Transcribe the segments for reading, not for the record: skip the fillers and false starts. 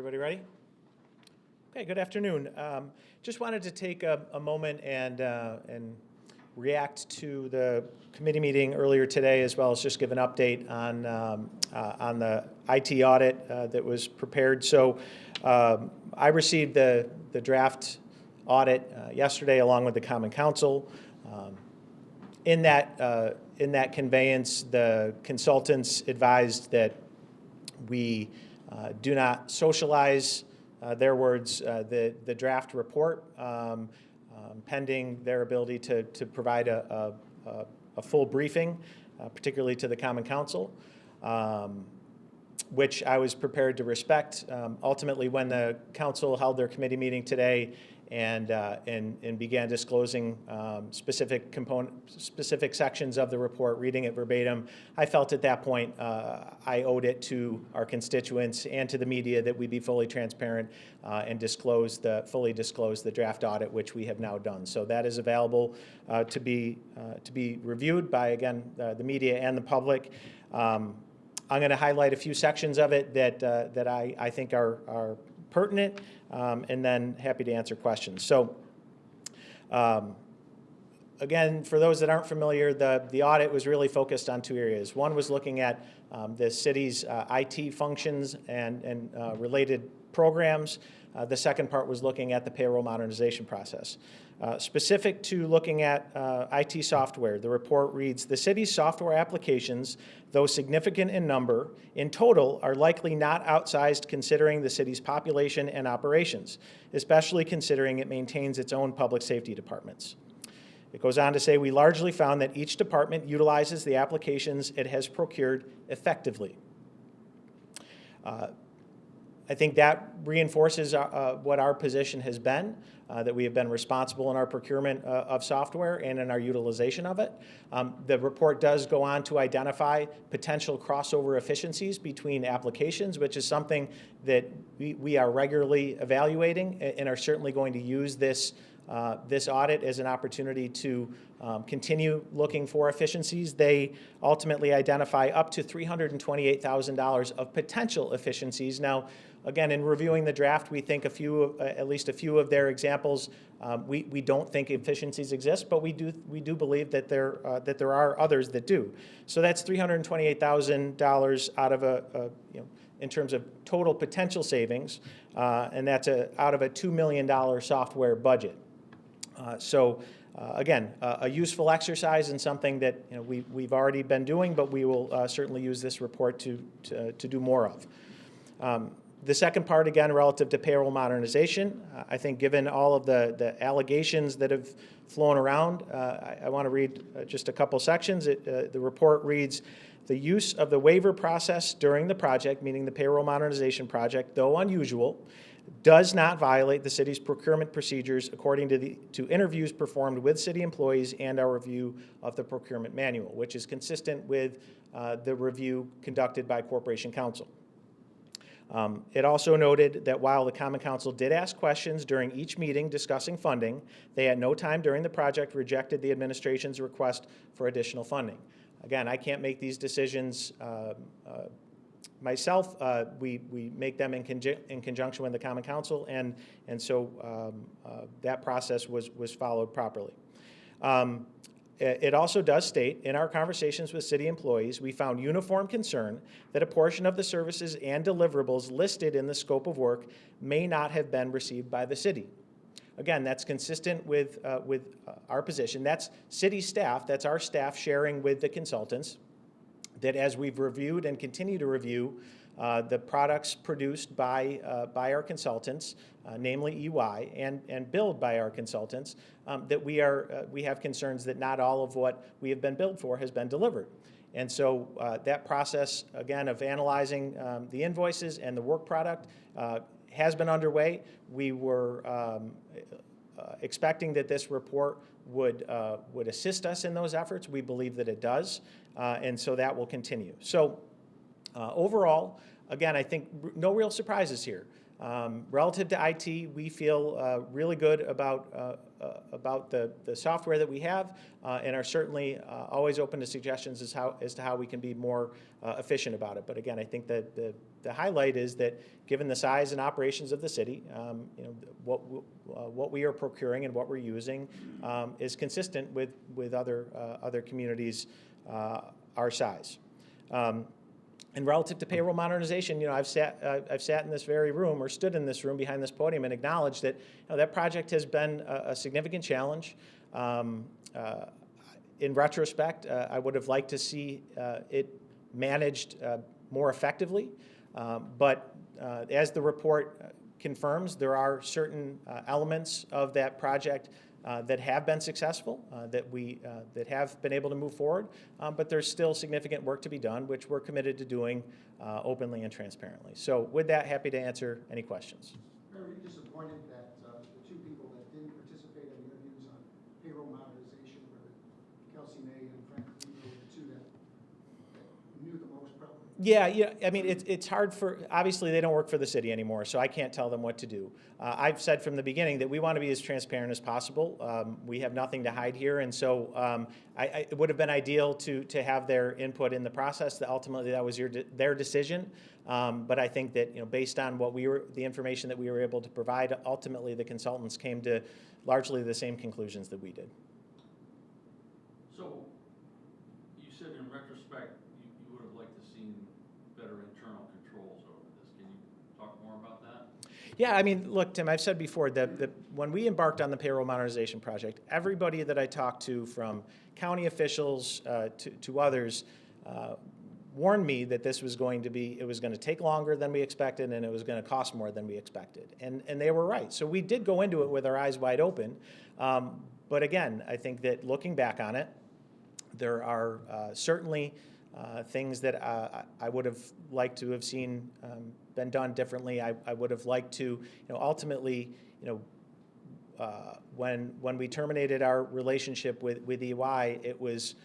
Everybody ready? Okay, good afternoon. Just wanted to take a moment and react to the committee meeting earlier today, as well as just give an update on the IT audit that was prepared. So I received the draft audit yesterday, along with the Common Council. In that conveyance, the consultants advised that we do not socialize, their words, the draft report, pending their ability to provide a full briefing, particularly to the Common Council, which I was prepared to respect. Ultimately, when the Council held their committee meeting today and began disclosing specific sections of the report, reading it verbatim, I felt at that point I owed it to our constituents and to the media that we be fully transparent and fully disclose the draft audit, which we have now done. So that is available to be reviewed by, again, the media and the public. I'm going to highlight a few sections of it that I think are pertinent, and then happy to answer questions. So again, for those that aren't familiar, the audit was really focused on two areas. One was looking at the city's IT functions and related programs. The second part was looking at the payroll modernization process. Specific to looking at IT software, the report reads, the city's software applications, though significant in number, in total are likely not outsized considering the city's population and operations, especially considering it maintains its own public safety departments. It goes on to say, we largely found that each department utilizes the applications it has procured effectively. I think that reinforces what our position has been, that we have been responsible in our procurement of software and in our utilization of it. The report does go on to identify potential crossover efficiencies between applications, which is something that we are regularly evaluating and are certainly going to use this audit as an opportunity to continue looking for efficiencies. They ultimately identify up to $328,000 of potential efficiencies. Now, again, in reviewing the draft, we think at least a few of their examples, we don't think efficiencies exist, but we do believe that there are others that do. So that's $328,000 out of in terms of total potential savings, and that's out of a $2 million software budget. Again, a useful exercise and something that we've already been doing, but we will certainly use this report to do more of. The second part, again, relative to payroll modernization, I think given all of the allegations that have flown around, I want to read just a couple sections. The report reads, the use of the waiver process during the project, meaning the payroll modernization project, though unusual, does not violate the city's procurement procedures according to interviews performed with city employees and our review of the procurement manual, which is consistent with the review conducted by Corporation Counsel. It also noted that while the Common Council did ask questions during each meeting discussing funding, they at no time during the project rejected the administration's request for additional funding. Again, I can't make these decisions myself. We make them in conjunction with the Common Council, and so that process was followed properly. It also does state, in our conversations with city employees, we found uniform concern that a portion of the services and deliverables listed in the scope of work may not have been received by the city. Again, that's consistent with our position. That's city staff, that's our staff sharing with the consultants, that as we've reviewed and continue to review the products produced by our consultants, namely EY, and billed by our consultants, that we have concerns that not all of what we have been billed for has been delivered. And so that process, again, of analyzing the invoices and the work product has been underway. We were expecting that this report would assist us in those efforts. We believe that it does, and so that will continue. So overall, again, I think no real surprises here. Relative to IT, we feel really good about the software that we have, and are certainly always open to suggestions as to how we can be more efficient about it. But again, I think that the highlight is that given the size and operations of the city, what we are procuring and what we're using is consistent with other communities our size. And relative to payroll modernization, I've sat in this very room or stood in this room behind this podium and acknowledged that that project has been a significant challenge. In retrospect, I would have liked to see it managed more effectively, but as the report confirms, there are certain elements of that project that have been successful, that have been able to move forward, but there's still significant work to be done, which we're committed to doing openly and transparently. So with that, happy to answer any questions. Are you disappointed that the two people that didn't participate in the interviews on payroll modernization were Kelsey May and Frank Cleveland, the two that knew the most probably? Yeah. I mean, it's hard for, obviously they don't work for the city anymore, so I can't tell them what to do. I've said from the beginning that we want to be as transparent as possible. We have nothing to hide here, and so it would have been ideal to have their input in the process. That ultimately that was their decision, but I think that based on the information that we were able to provide, ultimately the consultants came to largely the same conclusions that we did. So you said in retrospect you would have liked to see better internal controls over this. Can you talk more about that? Yeah, I mean, look, Tim, I've said before that when we embarked on the payroll modernization project, everybody that I talked to, from county officials to others, warned me that this was going to take longer than we expected, and it was going to cost more than we expected. And they were right. So we did go into it with our eyes wide open. But again, I think that looking back on it, there are certainly things that I would have liked to have seen been done differently. I would have liked to, ultimately, when we terminated our relationship with EY, it was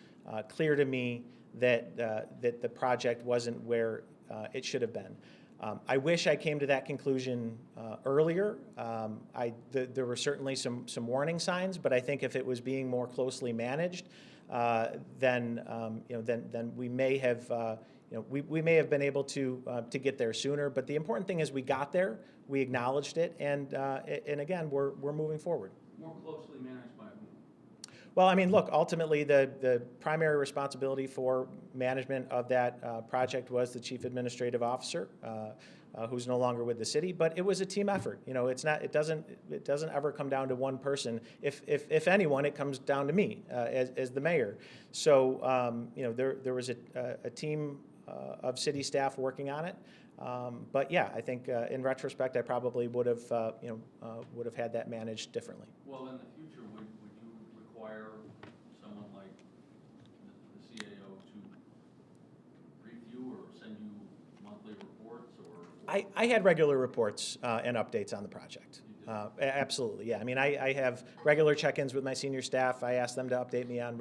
clear to me that the project wasn't where it should have been. I wish I came to that conclusion earlier. There were certainly some warning signs, but I think if it was being more closely managed, then we may have we may have been able to get there sooner. But the important thing is we got there, we acknowledged it, and again we're moving forward. More closely managed by whom? Well, I mean, look, ultimately the primary responsibility for management of that project was the chief administrative officer, who's no longer with the city. But it was a team effort. It doesn't ever come down to one person. If anyone, it comes down to me as the mayor. So there was a team of city staff working on it. But yeah, I think in retrospect, I probably would have had that managed differently. Well, in the future, would you require someone like the CAO to brief you or send you monthly reports? Or I had regular reports and updates on the project. Absolutely, yeah. I mean, I have regular check-ins with my senior staff. I ask them to update me on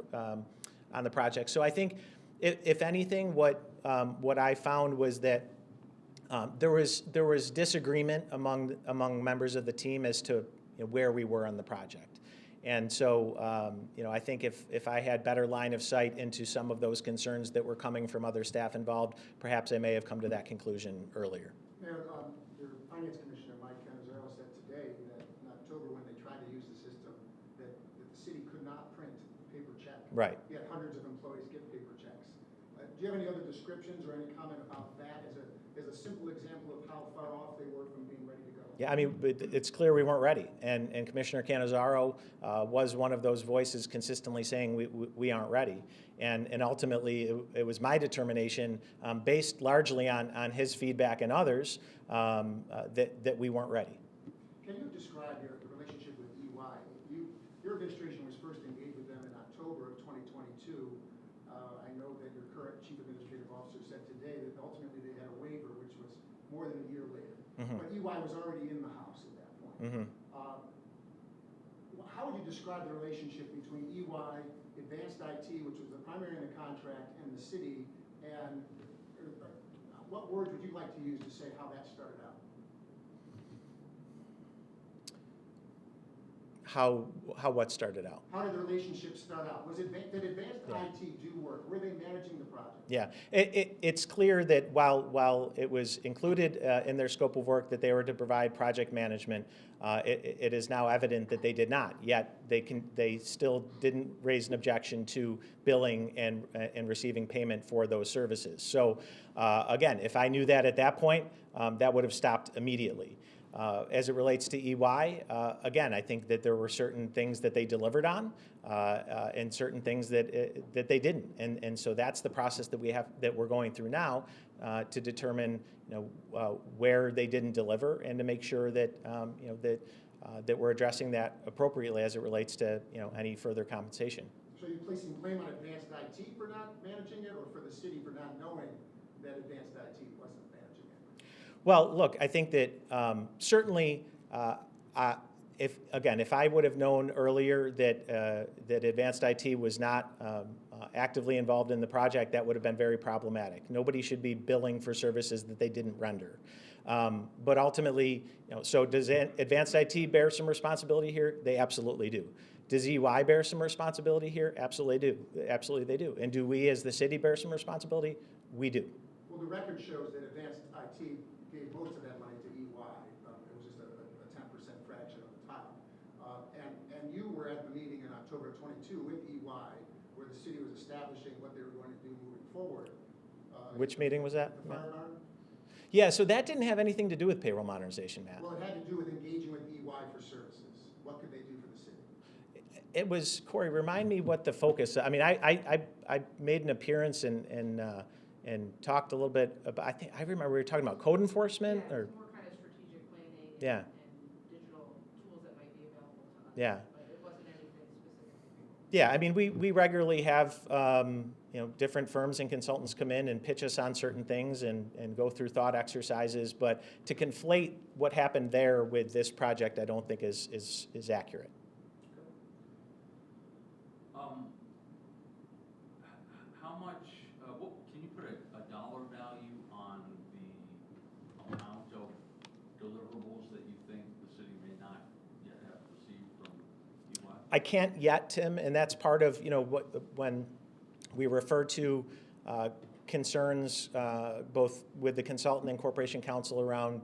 the project. So I think, if anything, what I found was that there was disagreement among members of the team as to where we were on the project. And so, I think if I had better line of sight into some of those concerns that were coming from other staff involved, perhaps I may have come to that conclusion earlier. Mayor, your finance commissioner, Mike Canizaro, said today that in October, when they tried to use the system, that the city could not print a paper check. Right. Yet hundreds of employees get paper checks. Do you have any other descriptions or any comment about that as a simple example of how far off they were from being ready to go? Yeah, I mean, it's clear we weren't ready, and Commissioner Canizaro was one of those voices consistently saying we aren't ready, and ultimately it was my determination, based largely on his feedback and others, that we weren't ready. Can you describe your relationship with EY? Your administration was first engaged with them in October of 2022. I know that your current chief administrative officer said today that ultimately they had a waiver, which was more than a year later. Mm-hmm. But EY was already in the house at that point. Mm-hmm. How would you describe the relationship between EY, Advanced IT, which was the primary in the contract, and the city, and what words would you like to use to say how that started out? what started out. How did the relationship start out? Did Advanced IT do work? Were they managing the project? Yeah, it's clear that while it was included in their scope of work that they were to provide project management, it is now evident that they did not. Yet they still didn't raise an objection to billing and receiving payment for those services. So again, if I knew that at that point, that would have stopped immediately. As it relates to EY, again, I think that there were certain things that they delivered on and certain things that they didn't, and so that's the process that we're going through now to determine where they didn't deliver and to make sure that that we're addressing that appropriately as it relates to any further compensation. So you're placing blame on Advanced IT for not managing it, or for the city for not knowing that Advanced IT wasn't managing it? Well, look, I think that certainly, if I would have known earlier that Advanced IT was not actively involved in the project, that would have been very problematic. Nobody should be billing for services that they didn't render. But ultimately, so does Advanced IT bear some responsibility here? They absolutely do. Does EY bear some responsibility here? Absolutely do. Absolutely they do. And do we as the city bear some responsibility? We do. Well, the record shows that Advanced IT gave most of that money to EY. It was just a 10% fraction of the top. And you were at the meeting in October of 22 with EY, where the city was establishing what they were going to do moving forward. Which meeting was that? The fire alarm? Yeah, so that didn't have anything to do with payroll modernization, Matt. Well, it had to do with engaging with EY for services. What could they do for the city? It was, Corey, remind me what the focus, I mean, I made an appearance and talked a little bit about, I remember we were talking about code enforcement, Yeah, or, it's more kind of strategic planning Yeah. and digital tools that might be available to us. Yeah. But it wasn't anything specific. yeah, I mean, we regularly have, different firms and consultants come in and pitch us on certain things and go through thought exercises, but to conflate what happened there with this project, I don't think is accurate. How much, can you put a dollar value on the amount of deliverables that you think the city may not yet have received from EY? I can't yet, Tim, and that's part of, when we refer to concerns both with the consultant and corporation counsel around,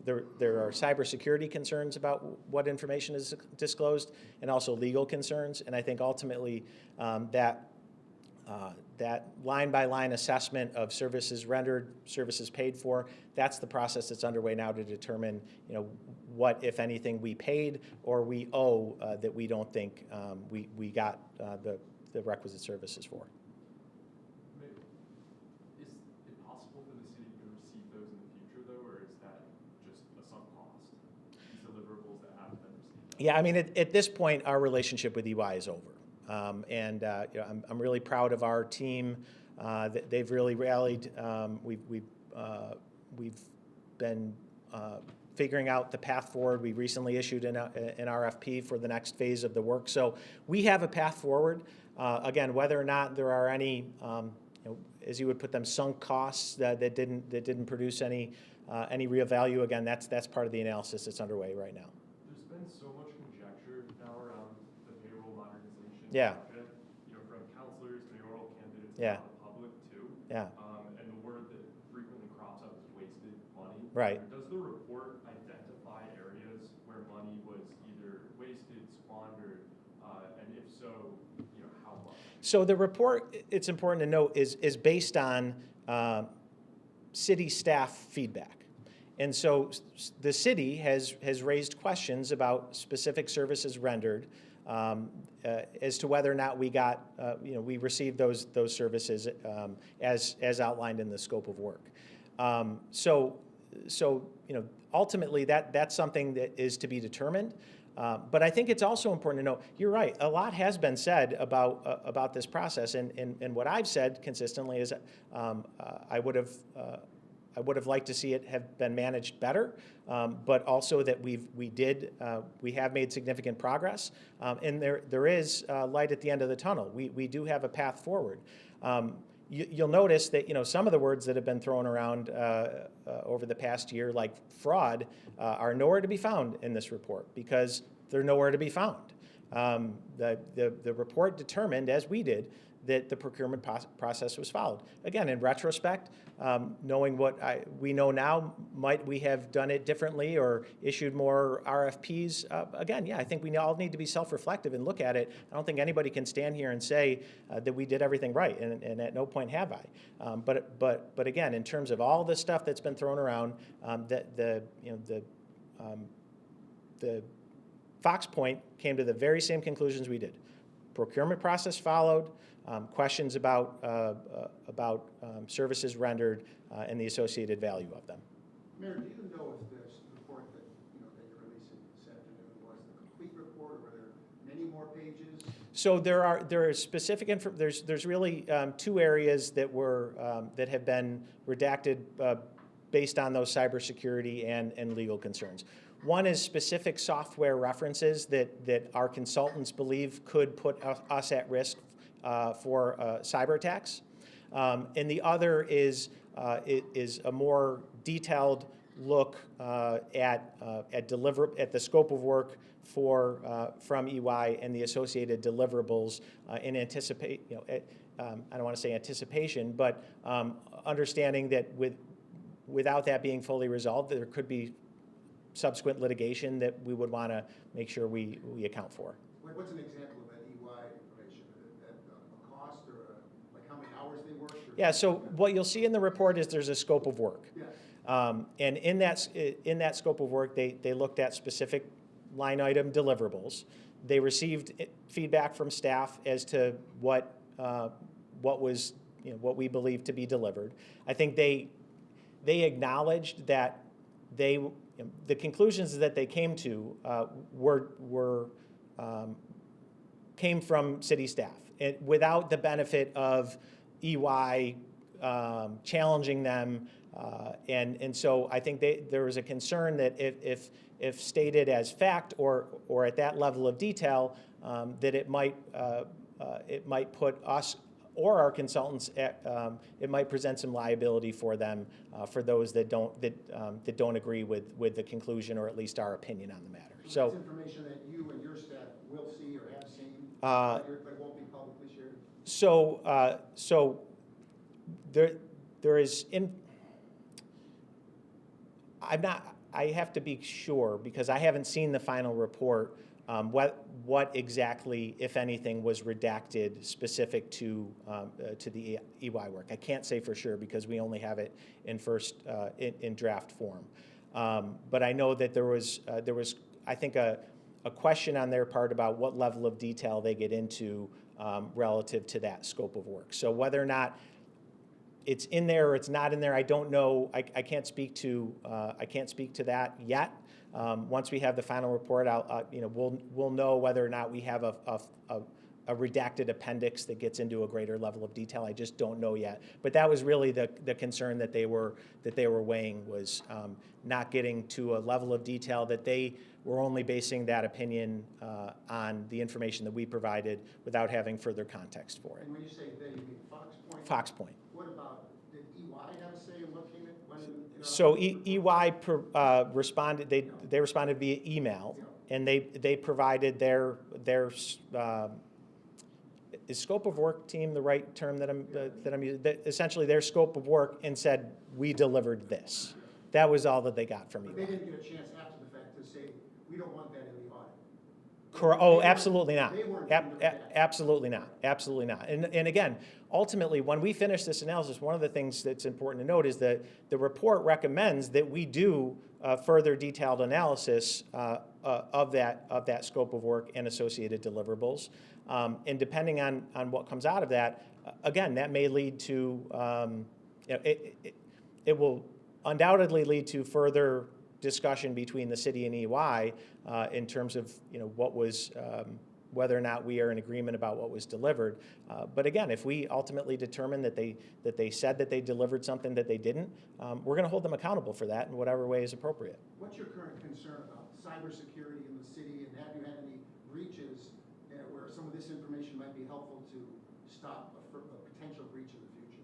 there are cybersecurity concerns about what information is disclosed and also legal concerns, and I think ultimately that line-by-line assessment of services rendered, services paid for, that's the process that's underway now to determine, what, if anything, we paid or we owe that we don't think we got the requisite services for. Is it possible for the city to receive those in the future, though, or is that just a sunk cost? These deliverables that haven't been received? Yeah, I mean, at this point, our relationship with EY is over. I'm really proud of our team. They've really rallied. We've been figuring out the path forward. We recently issued an RFP for the next phase of the work. So we have a path forward. Again, whether or not there are any, as you would put them, sunk costs that didn't produce any real value. Again, that's part of the analysis that's underway right now. There's been so much conjecture now around the payroll modernization project, from counselors, mayoral candidates, Yeah. and the public too. Yeah. And the word that frequently crops up is wasted money. Right. Does the report identify areas where money was either wasted, squandered, and if so, how much? So the report, it's important to note, is based on city staff feedback. And so the city has raised questions about specific services rendered as to whether or not we got, we received those services as outlined in the scope of work. So ultimately that's something that is to be determined. But I think it's also important to note, you're right, a lot has been said about this process, and what I've said consistently is I would have liked to see it have been managed better, but also that we have made significant progress, and there is light at the end of the tunnel. We do have a path forward. You'll notice that some of the words that have been thrown around over the past year, like fraud, are nowhere to be found in this report because they're nowhere to be found. The report determined, as we did, that the procurement process was followed. Again, in retrospect, knowing what we know now, might we have done it differently or issued more RFPs? Again, yeah, I think we all need to be self-reflective and look at it. I don't think anybody can stand here and say that we did everything right, and at no point have I. But again, in terms of all the stuff that's been thrown around, the Fox Point came to the very same conclusions we did. Procurement process followed. Questions about services rendered and the associated value of them. Mayor, do you know if this report that that you're releasing this afternoon was the complete report, or were there many more pages? So there is specific there's really two areas that that have been redacted based on those cybersecurity and legal concerns. One is specific software references that our consultants believe could put us at risk for cyber attacks, and the other is a more detailed look at the scope of work from EY and the associated deliverables in anticipate. I don't want to say anticipation, but understanding that without that being fully resolved, there could be subsequent litigation that we would want to make sure we account for. What's an example of that EY information? That a cost or like how many hours they worked? Yeah, so what you'll see in the report is there's a scope of work. Yeah. And in that scope of work, they looked at specific line item deliverables. They received feedback from staff as to what was what we believe to be delivered. I think they acknowledged that the conclusions that they came to came from city staff, without the benefit of EY challenging them, and so I think there was a concern that if stated as fact or at that level of detail, that it might put us or our consultants at, it might present some liability for them for those that don't agree with the conclusion or at least our opinion on the matter. So that's information that you and your staff will see or have seen, but it won't be publicly shared. So there is I have to be sure, because I haven't seen the final report, what exactly, if anything, was redacted specific to the EY work. I can't say for sure because we only have it in draft form. But I know that there was I think a question on their part about what level of detail they get into relative to that scope of work. So whether or not it's in there or it's not in there, I don't know. I can't speak to that yet. Once we have the final report, we'll know whether or not we have a redacted appendix that gets into a greater level of detail. I just don't know yet. But that was really the concern that they were weighing, was not getting to a level of detail that they were only basing that opinion on the information that we provided without having further context for it. And when you say they, you mean Fox Point? Fox Point. What about, did EY have a say in what came in? So EY responded. They responded via email, and they provided their is scope of work team the right term that I'm using? Essentially, their scope of work, and said we delivered this. That was all that they got from EY. But they didn't get a chance after the fact to say we don't want that in the audit. Correct. Oh, absolutely not. They weren't Absolutely not. Absolutely not. And again, ultimately, when we finish this analysis, one of the things that's important to note is that the report recommends that we do further detailed analysis of that scope of work and associated deliverables. And depending on what comes out of that, again, that may lead to it will undoubtedly lead to further discussion between the city and EY in terms of what was whether or not we are in agreement about what was delivered. But again, if we ultimately determine that they said that they delivered something that they didn't, we're going to hold them accountable for that in whatever way is appropriate. What's your current concern about cybersecurity in the city, and have you had any breaches where some of this information might be helpful to stop a potential breach in the future?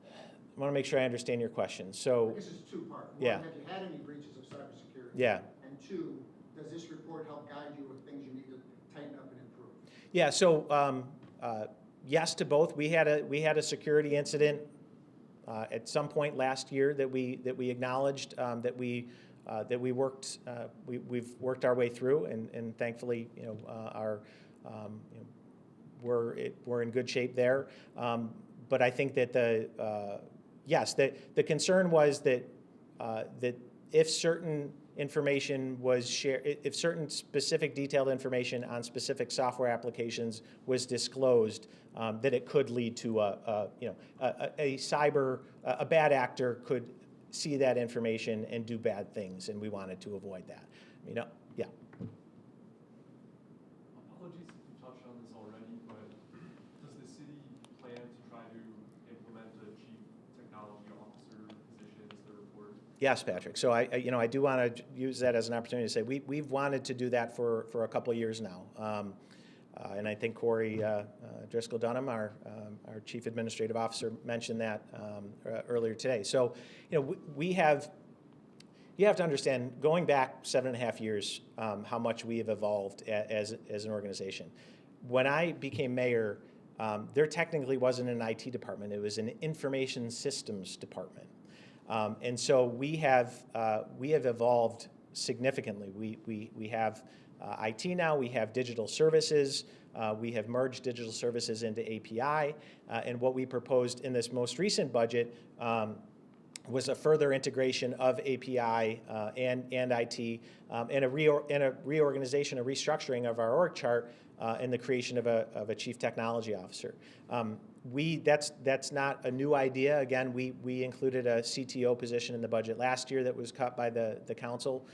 I want to make sure I understand your question. So, I guess it's two-part. One, yeah. have you had any breaches of cybersecurity? Yeah. And two, does does this report help guide you with things you need to tighten up and improve? Yeah, so yes to both. We had a security incident at some point last year that we acknowledged, that we worked we've worked our way through, and thankfully we're in good shape there. But I think that yes, the concern was that if certain information was shared, if certain specific detailed information on specific software applications was disclosed, that it could lead to a bad actor could see that information and do bad things, and we wanted to avoid that. Yeah. Apologies if you touched on this already, but does the city plan to try to implement a chief technology officer position as the report? Yes, Patrick. So I do want to use that as an opportunity to say we've wanted to do that for a couple of years now, and I think Corey Driscoll Dunham, our chief administrative officer, mentioned that earlier today. So you have to understand, going back 7.5 years, how much we have evolved as an organization. When I became mayor, there technically wasn't an IT department; it was an information systems department. And so we have evolved significantly. We have IT now. We have digital services. We have merged digital services into API. And what we proposed in this most recent budget was a further integration of API and IT, and a reorganization, a restructuring of our org chart, and the creation of a chief technology officer. That's not a new idea. Again, we included a CTO position in the budget last year that was cut by the council.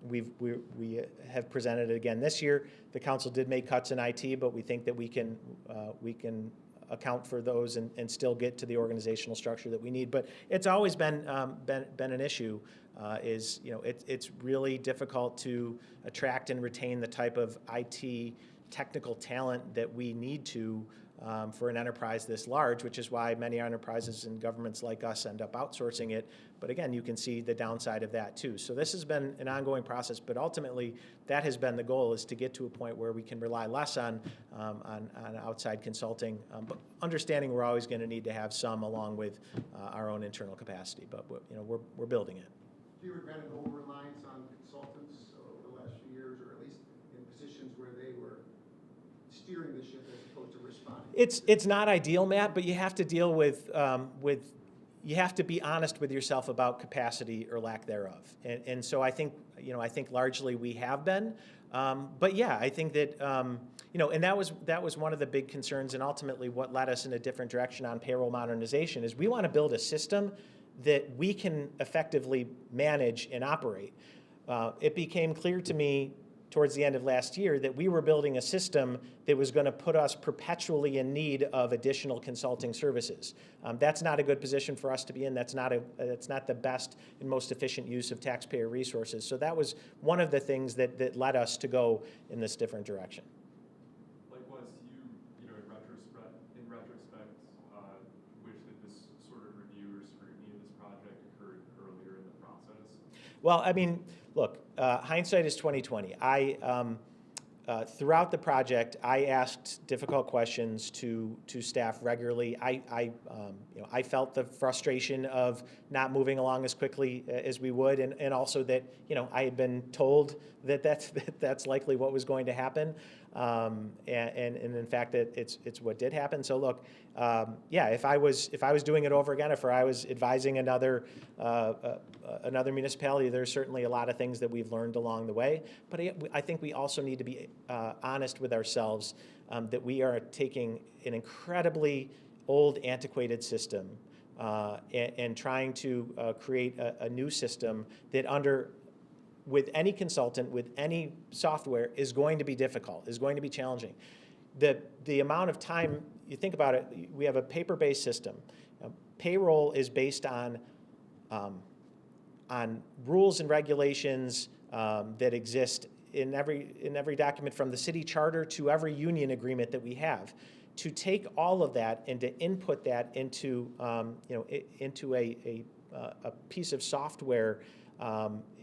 We have presented it again this year. The council did make cuts in IT, but we think that we can account for those and still get to the organizational structure that we need. But it's always been an issue. It's really difficult to attract and retain the type of IT technical talent that we need to for an enterprise this large, which is why many enterprises and governments like us end up outsourcing it. But again, you can see the downside of that too. So this has been an ongoing process, but ultimately that has been the goal, is to get to a point where we can rely less on outside consulting, but understanding we're always going to need to have some along with our own internal capacity. But we're building it. Do you regret an over-reliance on consultants over the last few years, or at least in positions where they were steering the ship as opposed to responding? It's not ideal, Matt, but you have to deal with you have to be honest with yourself about capacity or lack thereof. And so I think largely we have been. But yeah, I think that and that was one of the big concerns, and ultimately what led us in a different direction on payroll modernization is we want to build a system that we can effectively manage and operate. It became clear to me towards the end of last year that we were building a system that was going to put us perpetually in need of additional consulting services. That's not a good position for us to be in. That's not the best and most efficient use of taxpayer resources. So that was one of the things that led us to go in this different direction. Likewise, in retrospect, wish that this sort of review or scrutiny of this project occurred earlier in the process? Well, I mean, look, hindsight is 20/20. Throughout the project, I asked difficult questions to staff regularly. I felt the frustration of not moving along as quickly as we would, and also that I had been told that that's likely what was going to happen, and in fact that it's what did happen. So look, yeah, if I was doing it over again, if I was advising another municipality, there's certainly a lot of things that we've learned along the way. But I think we also need to be honest with ourselves that we are taking an incredibly old, antiquated system and trying to create a new system that with any consultant, with any software, is going to be difficult, is going to be challenging. The amount of time, you think about it, we have a paper-based system. Payroll is based on rules and regulations that exist in every document, from the city charter to every union agreement that we have. To take all of that and to input that into into a piece of software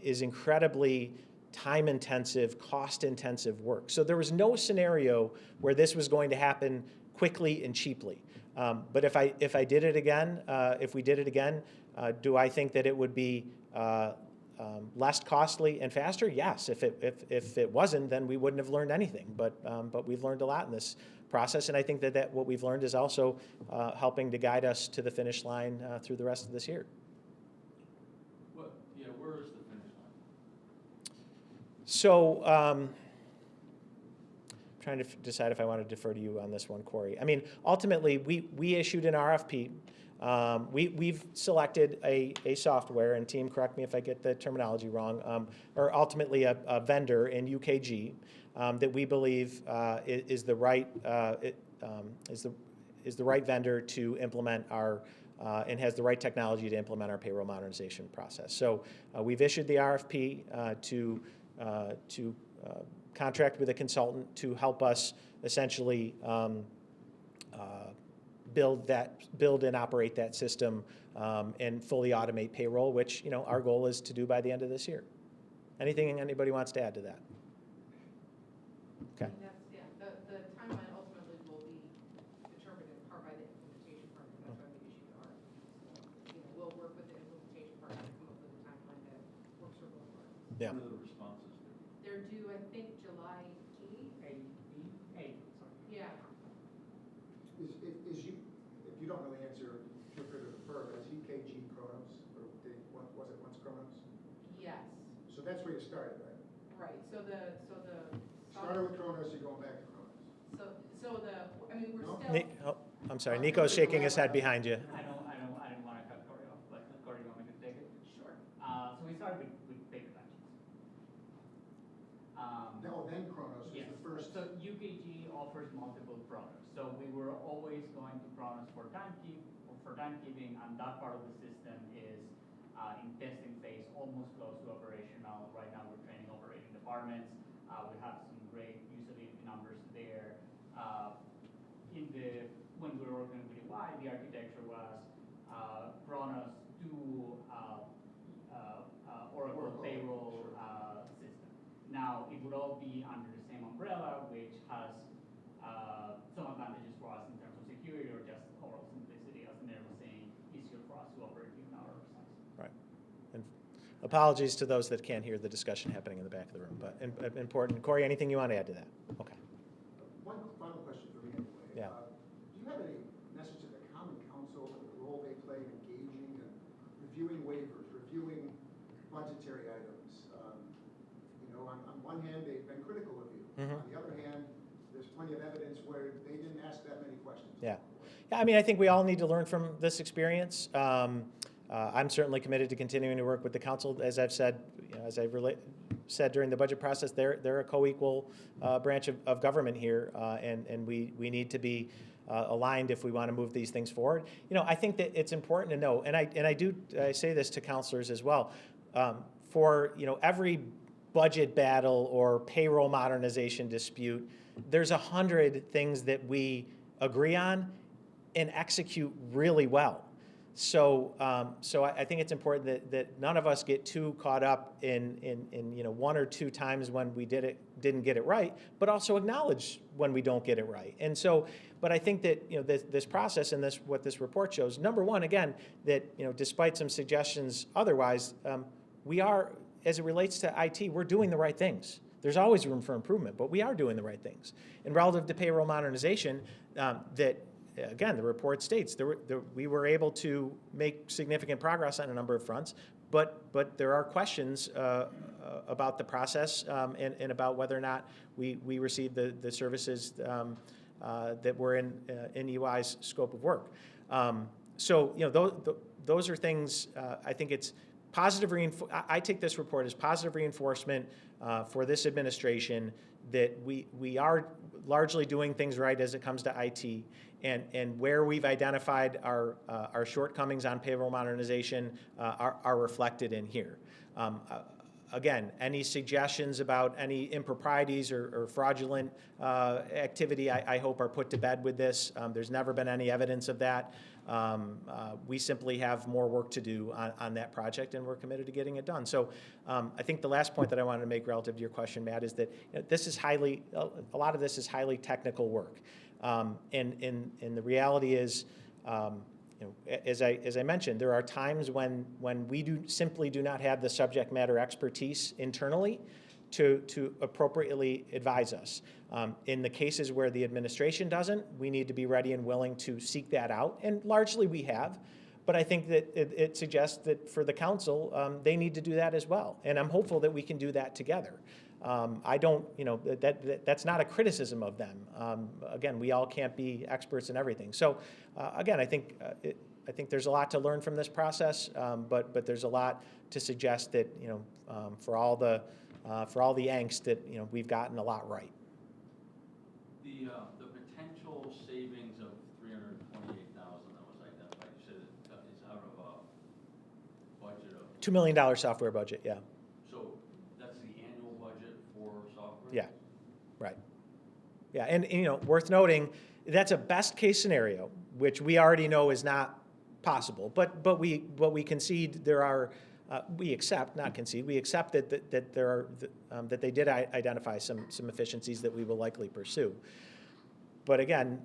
is incredibly time-intensive, cost-intensive work. So there was no scenario where this was going to happen quickly and cheaply. But if I did it again, if we did it again, do I think that it would be less costly and faster? Yes. If it wasn't, then we wouldn't have learned anything. But we've learned a lot in this process, and I think that what we've learned is also helping to guide us to the finish line through the rest of this year. Where is the finish line? So, trying to decide if I want to defer to you on this one, Corey. I mean, ultimately, we issued an RFP. We've selected a software, and team, correct me if I get the terminology wrong, or ultimately a vendor in UKG that we believe is the right vendor to implement our and has the right technology to implement our payroll modernization process. So we've issued the RFP to contract with a consultant to help us essentially build and operate that system and fully automate payroll, which our goal is to do by the end of this year. Anything anybody wants to add to that? Okay. The timeline ultimately will be determined in part by the implementation partner. That's why we issued the RFP. So, we'll work with the implementation partner to come up with a timeline that works for both parties. Yeah. What are the responses due? They're due, I think, July 8th. Yeah. Is you, if you don't know the answer, feel free to defer, but is UKG Kronos, or was it once Kronos? Yes. So that's where you started, right? Right. So the Started with Kronos, you're going back to Kronos. I mean, we're No? still. I'm sorry, Nico's shaking his head behind you. I don't want to cut Corey off, but Corey, you want me to take it? Sure. So we started with paper batches. Then Kronos was Yes. the first. So UKG offers multiple products. So we were always going to Kronos for timekeeping, and that part of the system is in testing phase, almost close to operational. Right now, we're training operating departments. We have some great usability numbers there. When we were working with UI, the architecture was Kronos to Oracle Payroll system. Now, it would all be under the same umbrella, which has some advantages for us in terms of security or just overall simplicity, as the mayor was saying, easier for us to operate given our size. Right. And apologies to those that can't hear the discussion happening in the back of the room, but important. Corey, anything you want to add to that? Okay. One final question for me anyway. Yeah. Do you have any message to the Common Council and the role they play in engaging and reviewing waivers, reviewing budgetary items? On one hand, they've been critical of you. Mm-hmm. On the other hand, there's plenty of evidence where they didn't ask that many questions. Yeah. Yeah, I mean, I think we all need to learn from this experience. I'm certainly committed to continuing to work with the council. As I've said, as I said during the budget process, they're a co-equal branch of government here, and we need to be aligned if we want to move these things forward. I think that it's important to know, and I say this to counselors as well, for every budget battle or payroll modernization dispute, there's 100 things that we agree on and execute really well. So I think it's important that none of us get too caught up in one or two times when we didn't get it right, but also acknowledge when we don't get it right. And so, but I think that this process and what this report shows, number one, again, that despite some suggestions otherwise, we are, as it relates to IT, we're doing the right things. There's always room for improvement, but we are doing the right things. And relative to payroll modernization, again, the report states we were able to make significant progress on a number of fronts, but there are questions about the process and about whether or not we received the services that were in EY's scope of work. Those are things. I think it's positive. I take this report as positive reinforcement for this administration that we are largely doing things right as it comes to IT, and where we've identified our shortcomings on payroll modernization are reflected in here. Again, any suggestions about any improprieties or fraudulent activity, I hope are put to bed with this. There's never been any evidence of that. We simply have more work to do on that project, and we're committed to getting it done. So I think the last point that I wanted to make relative to your question, Matt, is that this is a lot of this is highly technical work. And the reality is, as I mentioned, there are times when we simply do not have the subject matter expertise internally to appropriately advise us. In the cases where the administration doesn't, we need to be ready and willing to seek that out, and largely we have. But I think that it suggests that for the council, they need to do that as well. And I'm hopeful that we can do that together. I don't, that's not a criticism of them. Again, we all can't be experts in everything. So again, I think there's a lot to learn from this process, but there's a lot to suggest that, for all the angst that, we've gotten a lot right. The potential savings of $328,000 that was identified, you said is out of a budget of $2 million software budget, yeah. So that's the annual budget for software? Yeah, right. Yeah, and worth noting, that's a best case scenario, which we already know is not possible. But we concede there are. We accept, not concede. We accept that there are that they did identify some efficiencies that we will likely pursue. But again,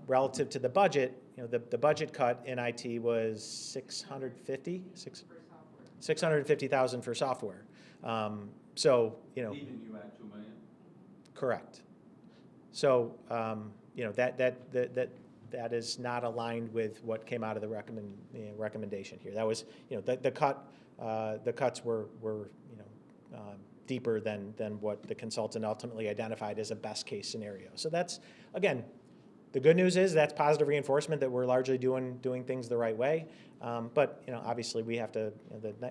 relative to the budget, the budget cut in IT was $650,000 for software. So Leaving you at $2 million. Correct. So that is not aligned with what came out of the recommendation here. That was the cuts were deeper than what the consultant ultimately identified as a best case scenario. So that's, again, the good news is that's positive reinforcement that we're largely doing things the right way. But obviously we have to,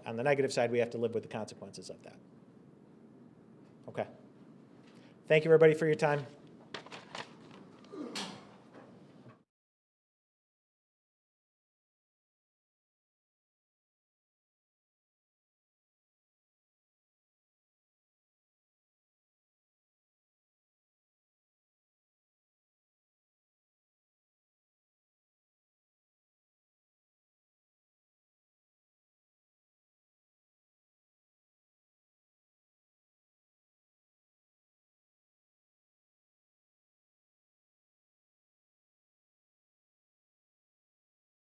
on the negative side, we have to live with the consequences of that. Okay. Thank you, everybody, for your time.